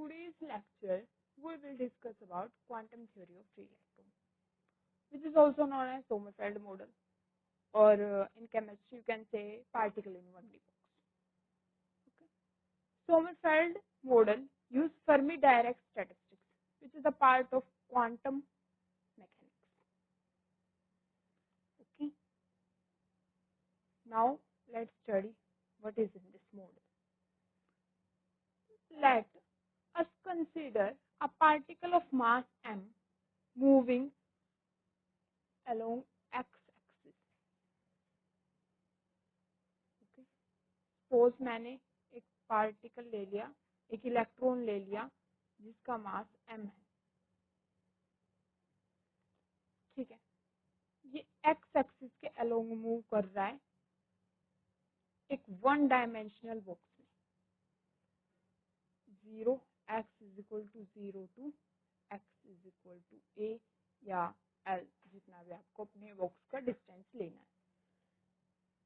today's lecture, we will discuss about quantum theory of free electron, which is also known as Sommerfeld model, or in chemistry you can say particle in one D box. Okay. Sommerfeld model use Fermi Dirac statistics, which is a part of quantum mechanics. Okay. Now let's study what is in this model. Let us consider a particle of mass m moving along x-axis. Okay. Suppose मैंने एक particle ले लिया, एक electron ले लिया जिसका मास m है, ठीक है। ये एक्स एक्सिस के अलोंग मूव कर रहा है एक वन डायमेंशनल बॉक्स में, 0x = 0 to x = a या l, जितना भी आपको अपने बॉक्स का डिस्टेंस लेना है,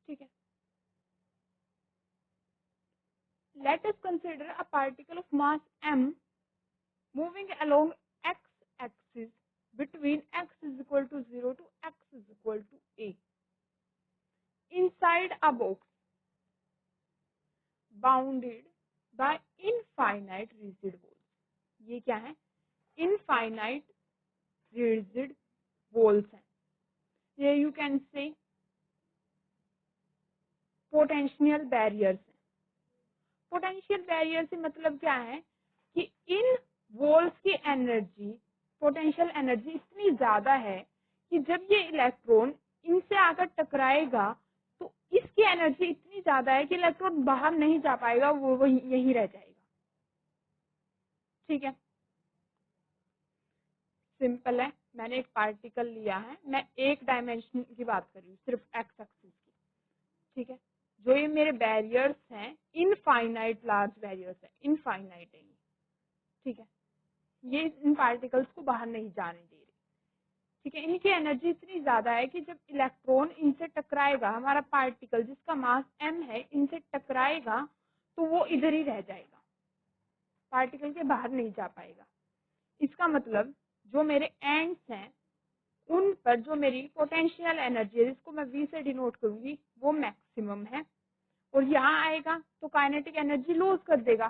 ठीक है। Let us consider a particle of mass m moving along x-axis between x = 0 to x = a inside a box bounded by infinite rigid walls. ये क्या है? Infinite rigid walls हैं। ये you can say potential barriers हैं। Potential barrier से मतलब क्या है कि इन वॉल्स की एनर्जी, पोटेंशियल एनर्जी इतनी ज्यादा है कि जब ये इलेक्ट्रॉन इनसे आकर टकराएगा तो इसकी एनर्जी इतनी ज्यादा है कि इलेक्ट्रॉन बाहर नहीं जा पाएगा, वो यहीं रह जाएगा, ठीक है। सिंपल है, मैंने एक पार्टिकल लिया है, मैं एक डायमेंशन की बात कर रही हूँ, सिर्फ एक्स एक्सिस की, ठीक है। जो ये मेरे बैरियर्स हैं इनफाइनाइट लार्ज बैरियर्स है, इनफाइनाइट है, ठीक है। ये इन पार्टिकल्स को बाहर नहीं जाने दे रही, ठीक है। इनकी एनर्जी इतनी ज्यादा है कि जब इलेक्ट्रॉन इनसे टकराएगा, हमारा पार्टिकल जिसका मास m है इनसे टकराएगा तो वो इधर ही रह जाएगा, पार्टिकल के बाहर नहीं जा पाएगा। इसका मतलब जो मेरे एंड्स हैं उन पर जो मेरी पोटेंशियल एनर्जी है, जिसको मैं V से डिनोट करूंगी, वो मैक्सिमम है, और यहाँ आएगा तो काइनेटिक एनर्जी लूज कर देगा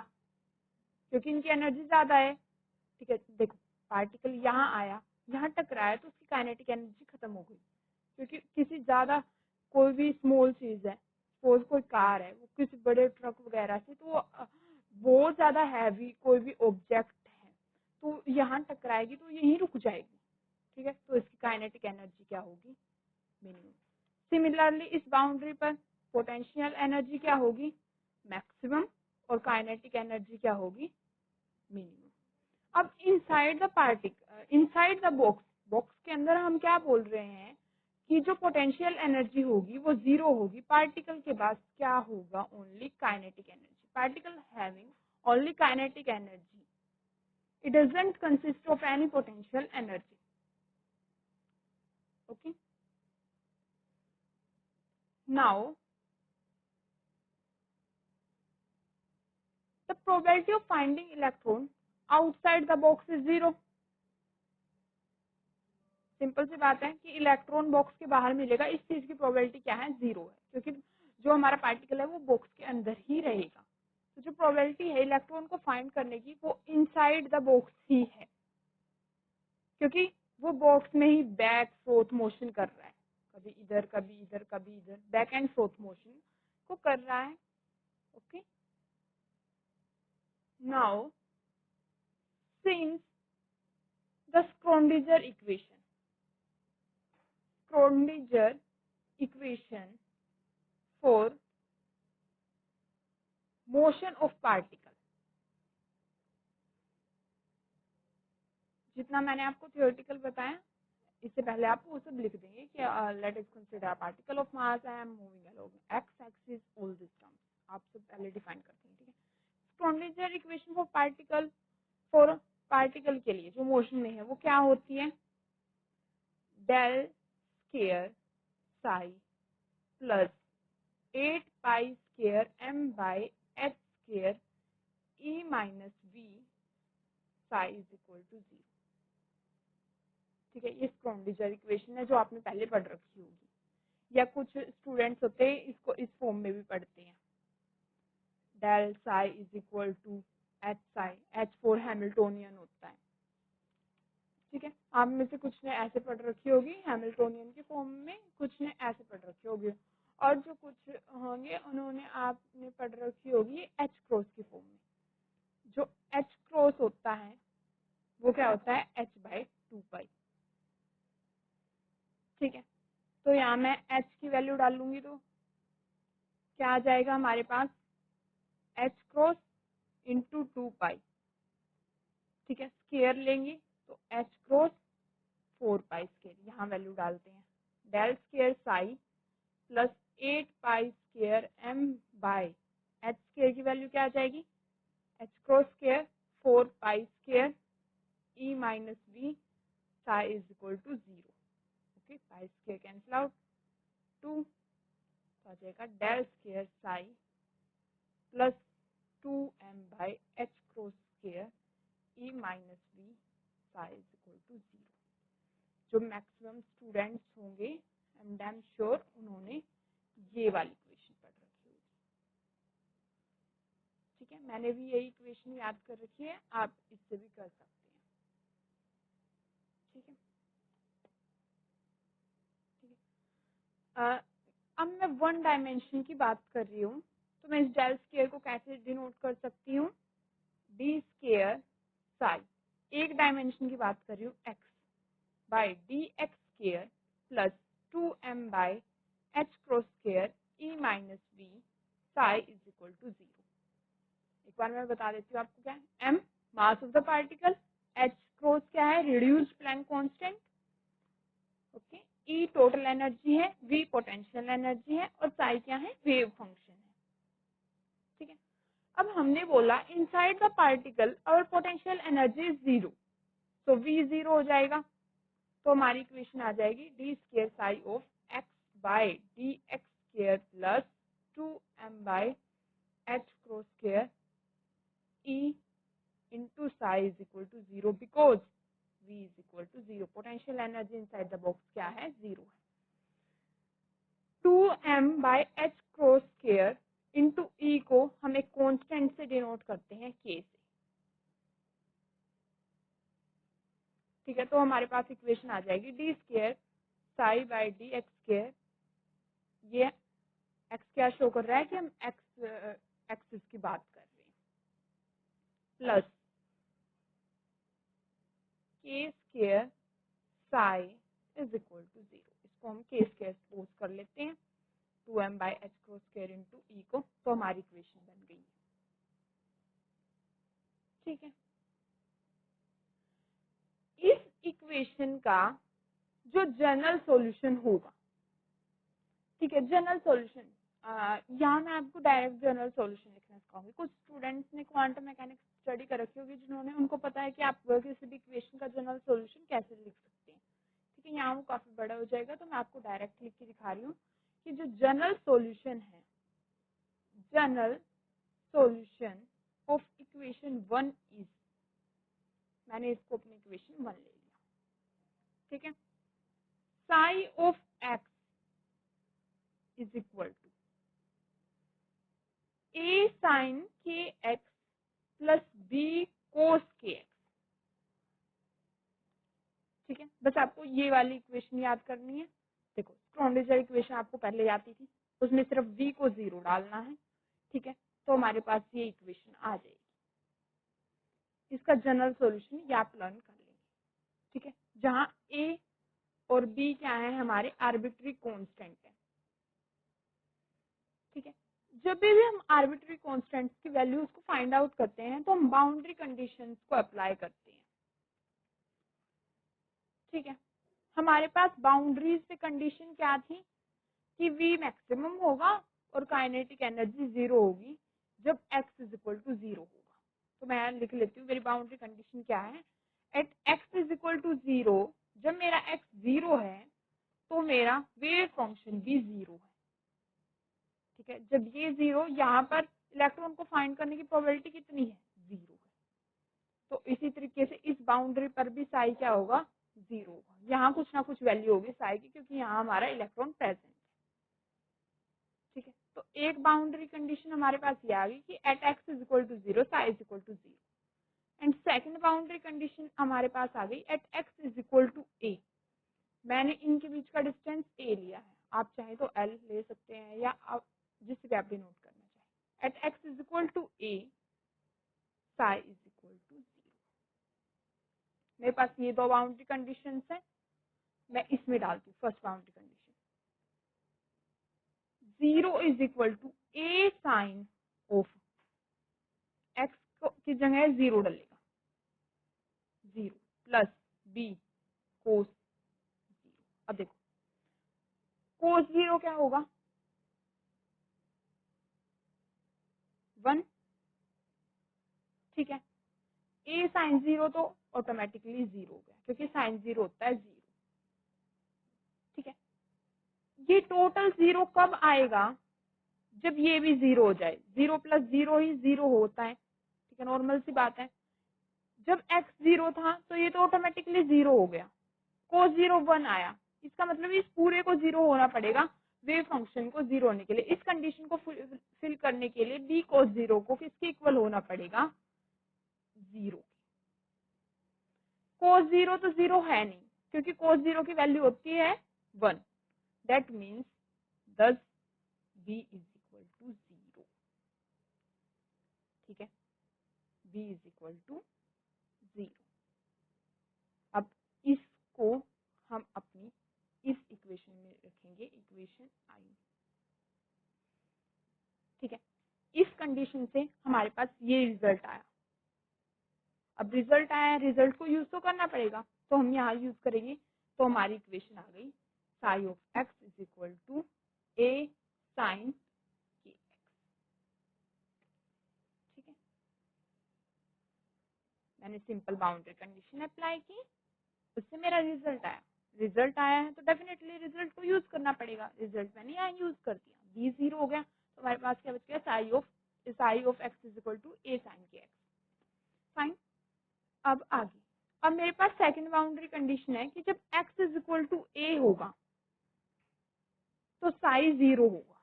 क्योंकि इनकी एनर्जी ज्यादा है, ठीक है। देखो पार्टिकल यहाँ आया, यहाँ टकराया तो उसकी काइनेटिक एनर्जी खत्म हो गई, क्योंकि किसी ज्यादा कोई भी स्मॉल चीज है, सपोज कोई कार है, वो किसी बड़े ट्रक वगैरह से, तो वो ज्यादा हैवी कोई भी ऑब्जेक्ट है तो यहाँ टकराएगी तो यहीं रुक जाएगी, ठीक है। तो इसकी काइनेटिक एनर्जी क्या होगी? मिनिमम। सिमिलरली इस बाउंड्री पर पोटेंशियल एनर्जी क्या होगी? मैक्सिमम, और काइनेटिक एनर्जी क्या होगी? मिनिमम। अब inside the particle, inside the box, box के अंदर हम क्या बोल रहे हैं कि जो पोटेंशियल एनर्जी होगी वो 0 होगी। पार्टिकल के पास क्या होगा? Only kinetic energy. Particle having only kinetic energy, it doesn't consist of any potential energy. Okay. Now, the probability of finding electron outside the box is 0. Simple सी बात है कि इलेक्ट्रॉन बॉक्स के बाहर मिलेगा, इस चीज की प्रोबेबिलिटी क्या है? 0 है, क्योंकि जो हमारा पार्टिकल है वो बॉक्स के अंदर ही रहेगा। तो जो प्रोबेबिलिटी है इलेक्ट्रॉन को फाइंड करने की वो इनसाइड द बॉक्स ही है, क्योंकि वो बॉक्स में ही बैक फोर्थ मोशन कर रहा है, कभी इधर कभी इधर कभी इधर, बैक एंड फोर्थ मोशन को कर रहा है। Okay. Now since the Schrödinger equation for motion of particle, जितना मैंने आपको थियोरेटिकल बताया, इससे पहले आप वो सब लिख देंगे कि let us consider particle of mass m moving along x axis, all this terms आप सब पहले डिफाइन करते हैं, ठीक है। Schrödinger इक्वेशन फॉर पार्टिकल के लिए जो मोशन में है वो क्या होती है? Del square psi plus 8 pi square m by h square e minus v psi is equal to 0। ठीक है, ये स्क्रोडिंजर इक्वेशन है जो आपने पहले पढ़ रखी होगी, या कुछ स्टूडेंट्स होते हैं इसको इस फॉर्म में भी पढ़ते हैं, del psi is equal to H psi, H for Hamiltonian होता है। ठीक है, आप में से कुछ ने ऐसे पढ़ रखी होगी हैमिल्टोनियन के फॉर्म में, कुछ ने ऐसे पढ़ रखी होगी, और जो कुछ होंगे उन्होंने आपने पढ़ रखी होगी एच क्रॉस के फॉर्म में। जो एच क्रॉस होता है वो क्या होता है, एच बाई 2 पाई। ठीक है, तो यहाँ मैं एच की वैल्यू डालूंगी तो क्या आ जाएगा हमारे पास, एच क्रॉस इंटू 2 पाई। ठीक है, स्केयर लेंगे तो एच क्रॉस 4 पाई स्केयर, यहाँ वैल्यू डालते हैं, del square psi plus 8 pi square M by H square की वैल्यू क्या आ जाएगी, H cross square 4 pi square E minus V psi is equal to 0। Okay, pi square cancel out, 2 तो आ जाएगा del square psi plus 2m by H cross square E minus V psi is equal to 0। जो maximum students होंगे I am damn sure उन्होंने ये वाली equation पढ़ रखी होगी। ठीक है, मैंने भी यही इक्वेशन याद कर रखी है, आप इससे भी कर सकते हैं। ठीक है, ठीक है, अब मैं वन डायमेंशन की बात कर रही हूँ, तो मैं इस डेल स्केयर को कैसे डिनोट कर सकती हूँ, डी स्केयर साई, एक डायमेंशन की बात कर रही हूँ X by D X square plus 2m by H cross square E minus V psi is equal to 0। एक बार मैं बता देती हूँ आपको क्या है, m mass of the particle, h cross क्या है, reduced Planck constant, okay, E total energy है, V पोटेंशियल एनर्जी है, और साई क्या है, वेव फंक्शन है। ठीक है, अब हमने बोला इनसाइड द पार्टिकल और पोटेंशियल एनर्जी इज 0, तो V 0 हो जाएगा, तो हमारी इक्वेशन आ जाएगी D square psi of X by D X square plus 2m by H cross square E into psi is equal to 0 because V is equal to 0. Potential energy inside the box क्या है, 0 है। 2m by h cross square into E को हम एक constant से denote करते हैं K से। ठीक है, तो हमारे पास इक्वेशन आ जाएगी D square psi by D X square, ये एक्स क्या शो कर रहा है कि हम एक्सिस की बात कर रहे हैं, plus K square psi is equal to 0। इसको हम के स्केयर सपोज कर लेते हैं 2m by H cross square into E को, तो हमारी इक्वेशन बन गई है। ठीक है, इस इक्वेशन का जो जनरल सॉल्यूशन होगा, ठीक है, जनरल सॉल्यूशन, यहाँ मैं आपको डायरेक्ट जनरल सॉल्यूशन लिखना सिखाऊंगी। कुछ स्टूडेंट्स ने क्वांटम मैकेनिक्स स्टडी कर रखी होगी जिन्होंने, उनको पता है कि आप किसी भी इक्वेशन का जनरल सॉल्यूशन कैसे लिख सकते हैं। ठीक है, यहाँ वो काफी बड़ा हो जाएगा, तो मैं आपको डायरेक्ट लिख के दिखा रही हूँ कि जो जनरल सॉल्यूशन है, general solution of equation 1 is, मैंने इसको अपनी इक्वेशन 1 ले लिया। ठीक है, psi of X is equal to A sine K X plus B cos K X. ठीक है, बस आपको ये वाली इक्वेशन याद करनी है। देखो, स्क्रोडिंजर इक्वेशन आपको पहले आती थी, उसमें सिर्फ v को 0 डालना है। ठीक है, तो हमारे पास ये इक्वेशन आ जाएगी। इसका जनरल सॉल्यूशन ये आप लर्न कर लेंगे। ठीक है, जहाँ a और b क्या है, हमारे आर्बिट्री कांस्टेंट है। ठीक है, जब भी हम आर्बिट्री कांस्टेंट्स की वैल्यूज को फाइंड आउट करते हैं तो हम बाउंड्री कंडीशंस को अप्लाई करते हैं। ठीक है, हमारे पास बाउंड्रीज पे कंडीशन क्या थी कि V मैक्सिमम होगा और काइनेटिक एनर्जी 0 होगी जब x इज इक्वल टू 0 होगा। तो मैं लिख लेती हूँ, मेरी बाउंड्री कंडीशन क्या है, at x is equal to 0, जब मेरा x 0 है तो मेरा वेव फंक्शन भी 0 है। ठीक है, जब ये 0, यहाँ पर इलेक्ट्रॉन को फाइंड करने की प्रोबेबिलिटी कितनी है, 0 है। तो इसी तरीके से इस बाउंड्री पर भी साई क्या होगा, 0 होगा। यहाँ कुछ ना कुछ वैल्यू होगी साई की, क्योंकि यहाँ हमारा इलेक्ट्रॉन प्रेजेंट है। ठीक है, तो एक बाउंड्री कंडीशन हमारे पास ये आ गई कि at X is equal to 0 psi is equal to 0। And second boundary condition हमारे पास आ गई at X is equal to A. मैंने इनके बीच का डिस्टेंस ए लिया है, आप चाहे तो एल ले सकते हैं या आप जिस भी आप भी नोट करना चाहें। At X is equal to A psi is equal to 0। मेरे पास ये दो बाउंड्री कंडीशंस हैं, मैं इसमें डालती हूँ first boundary condition, 0 is equal to A sine of X की जगह 0 डलेगा, 0 प्लस बी कोस 0। अब देखो कोस 0 क्या होगा, 1। ठीक है, ए साइन 0 तो ऑटोमेटिकली 0 हो गया, क्योंकि साइन 0 होता है 0। ठीक है, ये टोटल 0 कब आएगा, जब ये भी 0 हो जाए। 0 प्लस 0 ही 0 होता है। ठीक है, नॉर्मल सी बात है। जब x 0 था तो ये तो ऑटोमेटिकली 0 हो गया, cos 0 1 आया, इसका मतलब इस पूरे को 0 होना पड़ेगा वेव फंक्शन को 0 होने के लिए। इस कंडीशन को फिल करने के लिए b cos 0 को किसके इक्वल होना पड़ेगा, 0। cos 0 तो 0 है नहीं, क्योंकि cos 0 की वैल्यू होती है 1। That means thus b is equal to 0। ठीक है, b इज इक्वल टू 0। अब इसको हम अपनी इस इक्वेशन में रखेंगे, इक्वेशन आई। ठीक है, इस कंडीशन से हमारे पास ये रिजल्ट आया। अब रिजल्ट आया, रिजल्ट को यूज तो करना पड़ेगा, तो हम यहाँ यूज करेंगे। तो हमारी इक्वेशन आ गई psi of X is equal to A sine K X. ठीक है, मैंने सिंपल बाउंड्री कंडीशन अप्लाई की, उससे मेरा रिजल्ट आया। रिजल्ट आया है तो डेफिनेटली रिजल्ट को यूज करना पड़ेगा। रिजल्ट मैंने यहाँ यूज कर दिया, बी 0 हो गया, तो हमारे पास क्या बच गया, psi of X is equal to A sine K X. Fine. अब आगे, अब मेरे पास सेकंड बाउंड्री कंडीशन है कि जब x इज इक्वल टू ए होगा तो साई 0 होगा।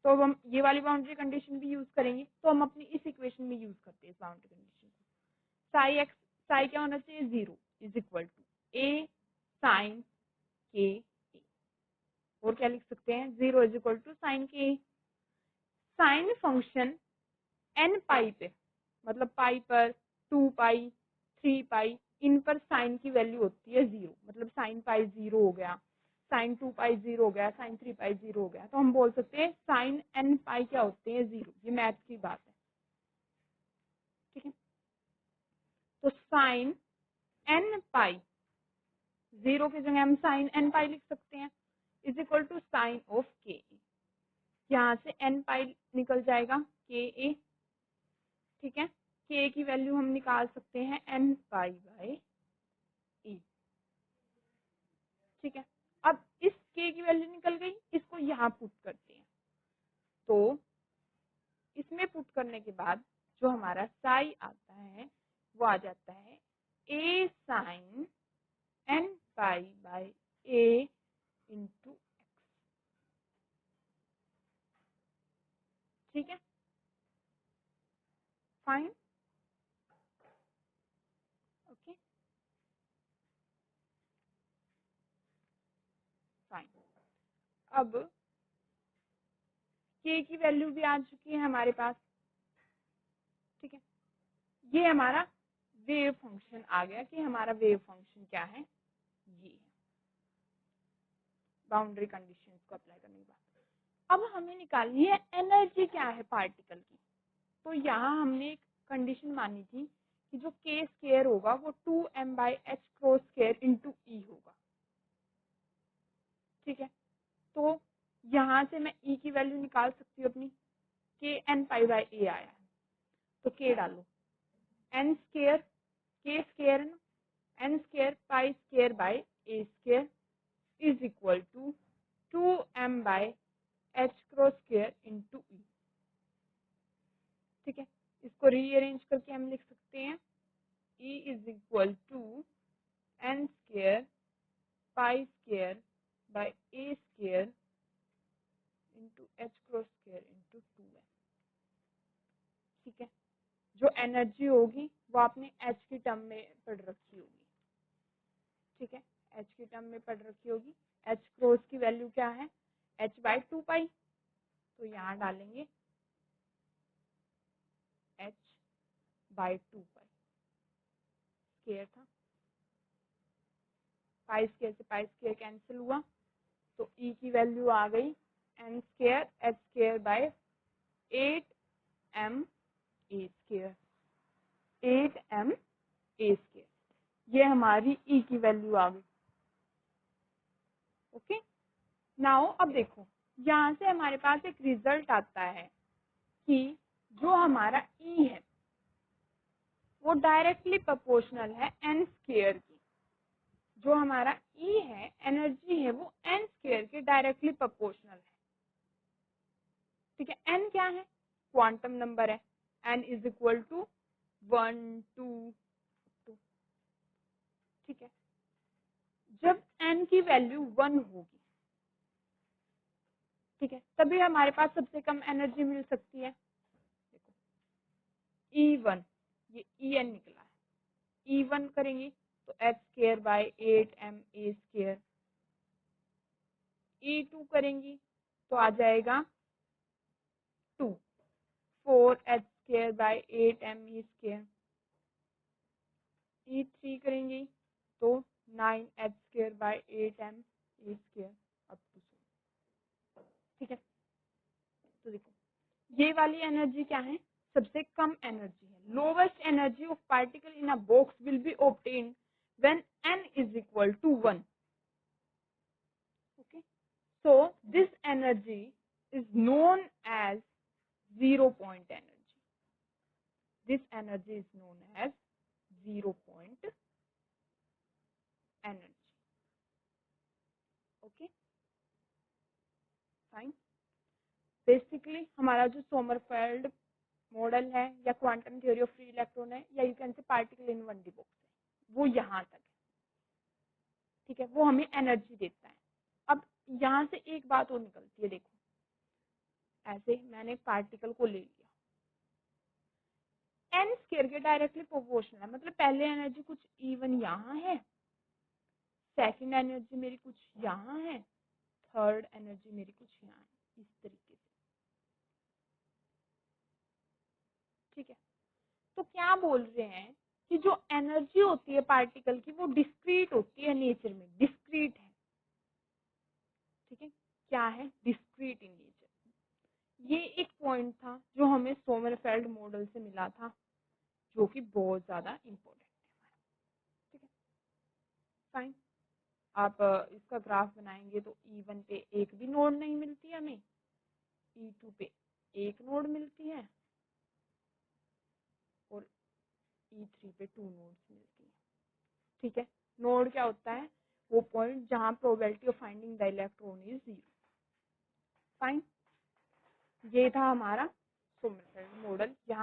तो अब हम ये वाली बाउंड्री कंडीशन भी यूज करेंगे, तो हम अपनी इस इक्वेशन में यूज करते हैं इस बाउंड्री कंडीशन को। साई क्या होना चाहिए, 0 is equal to A sine K A. और क्या लिख सकते हैं, 0 is equal to sine K. Sine function n pi पे, मतलब पाई पर, 2 पाई, 3 पाई, इन पर साइन की वैल्यू होती है 0। मतलब साइन पाई 0 हो गया, साइन 2 पाई 0 हो गया, साइन 3 पाई 0 हो गया, तो हम बोल सकते हैं साइन n पाई क्या होते हैं, 0। ये मैथ की बात है। ठीक है, तो साइन n पाई, 0 की जगह हम साइन n पाई लिख सकते हैं, is equal to sine of K A. यहाँ से n पाई निकल जाएगा के ए। ठीक है, के की वैल्यू हम निकाल सकते हैं n पाई बाय ए। ठीक है, अब इस k की वैल्यू निकल गई, इसको यहाँ पुट करते हैं। तो इसमें पुट करने के बाद जो हमारा साई आता है वो आ जाता है a sine n pi by a into X. ठीक है, फाइन। Okay, fine. अब k की वैल्यू भी आ चुकी है हमारे पास। ठीक है, ये हमारा वेव फंक्शन आ गया कि हमारा वेव फंक्शन क्या है, ये है बाउंड्री कंडीशंस को अप्लाई करने के बाद। अब हमें निकालनी है एनर्जी क्या है पार्टिकल की। तो यहाँ हमने एक कंडीशन मानी थी कि जो k स्क्वायर होगा वो 2m by H cross square into E होगा। ठीक है, तो यहाँ से मैं e की वैल्यू निकाल सकती हूँ अपनी, k n pi by a आया है, तो k डालो, n स्क्वायर, k स्क्वायर है ना, n square pi square by a square is equal to 2m by H cross square into E. ठीक है, इसको रीअरेंज करके हम लिख सकते हैं E is equal to n square pi square by a square into h cross square into 2n। ठीक है, जो एनर्जी होगी वो आपने h की टर्म में पढ़ रखी होगी। ठीक है, h की टर्म में पढ़ रखी होगी। h क्रॉस की वैल्यू क्या है, h/2 पाई, तो यहाँ डालेंगे h/2 पाई, स्क्वायर था, पाई स्क्वायर से पाई स्क्वायर कैंसिल हुआ, तो e की वैल्यू आ गई n square h square by 8m a square, 8m a square, ये हमारी e की वैल्यू आ गई। ओके, नाउ अब देखो यहाँ से हमारे पास एक रिजल्ट आता है कि जो हमारा e है वो डायरेक्टली प्रोपोर्शनल है n स्क्वायर की। जो हमारा e है, एनर्जी है, वो n स्क्वायर के डायरेक्टली प्रोपोर्शनल है। ठीक है, n क्या है, क्वांटम नंबर है, n इज इक्वल टू 1 2 2। ठीक है, जब n की वैल्यू 1 होगी, ठीक है, तभी हमारे पास सबसे कम एनर्जी मिल सकती है। देखो E1, ये En निकला है, E1 करेंगे तो h square by 8m a square, E2 करेंगी तो आ जाएगा 2 4h square by 8m e square, E3 करेंगी तो 9h square by 8m e square up to. ठीक है, तो देखो ये वाली एनर्जी क्या है, सबसे कम एनर्जी है। Lowest energy of particle in a box will be obtained when n is equal to 1। Okay, so this energy is known as zero point energy. This energy is known as zero point energy. Okay fine, basically हमारा जो Sommerfeld model है या quantum theory of free electron है, या you can say particle in one D box है, वो यहाँ तक है। ठीक है, वो हमें एनर्जी देता है। अब यहाँ से एक बात और निकलती है, देखो ऐसे मैंने पार्टिकल को ले लिया, n स्क्वायर के डायरेक्टली प्रोपोर्शनल है, मतलब पहले एनर्जी कुछ E1 यहाँ है, सेकंड एनर्जी मेरी कुछ यहाँ है, थर्ड एनर्जी मेरी कुछ यहाँ है, इस तरीके से। ठीक है, तो क्या बोल रहे हैं कि जो एनर्जी होती है पार्टिकल की वो डिस्क्रीट होती है, नेचर में डिस्क्रीट है। ठीक है, क्या है, डिस्क्रीट इन नेचर। ये एक पॉइंट था जो हमें सोमरफेल्ड मॉडल से मिला था, जो कि बहुत ज्यादा इम्पोर्टेंट है। ठीक है फाइन, आप इसका ग्राफ बनाएंगे तो E1 पे एक भी नोड नहीं मिलती है हमें, E2 पे एक नोड मिलती है और E3 पे 2 नोड्स मिलती है। ठीक है, नोड क्या होता है, वो पॉइंट जहां probability of finding the electron is 0। Fine, ये था हमारा सोमरफेल्ड मॉडल। यहाँ